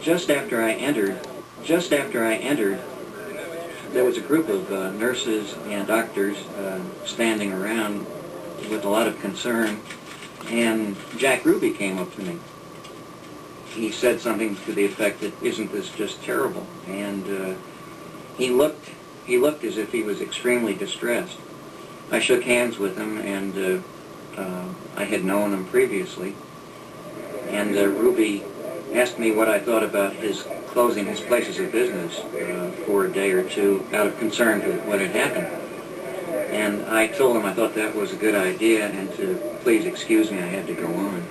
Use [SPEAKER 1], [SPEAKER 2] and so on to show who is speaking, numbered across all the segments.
[SPEAKER 1] Just after I entered, there was a group of nurses and doctors standing around with a lot of concern, and Jack Ruby came up to me. He said something to the effect that, "Isn't this just terrible?" And he looked as if he was extremely distressed. I shook hands with him, and I had known him previously. And Ruby asked me what I thought about his closing his places of business for a day or two out of concern for what had happened. And I told him I thought that was a good idea and to please excuse me, I had to go on.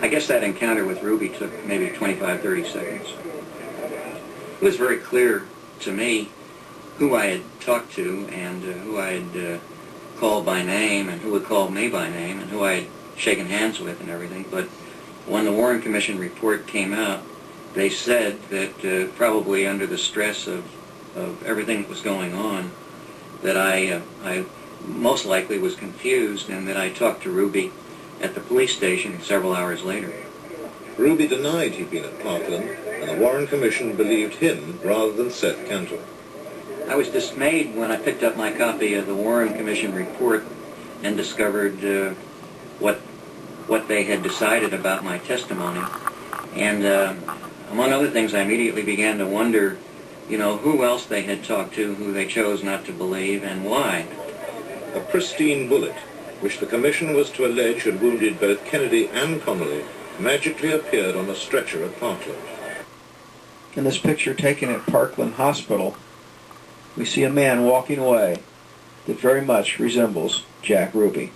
[SPEAKER 1] I guess that encounter with Ruby took maybe 25, 30 seconds. It was very clear to me who I had talked to and who I had called by name and who had called me by name and who I had shaken hands with and everything. But when the Warren Commission report came out, they said that probably under the stress of everything that was going on, that I most likely was confused and that I talked to Ruby at the police station several hours later.
[SPEAKER 2] Ruby denied he'd been at Parkland, and the Warren Commission believed him rather than Seth Cantor.
[SPEAKER 1] I was dismayed when I picked up my copy of the Warren Commission report and discovered what they had decided about my testimony. And among other things, I immediately began to wonder, who else they had talked to, who they chose not to believe, and why.
[SPEAKER 2] A pristine bullet, which the Commission was to allege had wounded both Kennedy and Connolly, magically appeared on a stretcher at Parkland.
[SPEAKER 3] In this picture taken at Parkland Hospital, we see a man walking away that very much resembles Jack Ruby.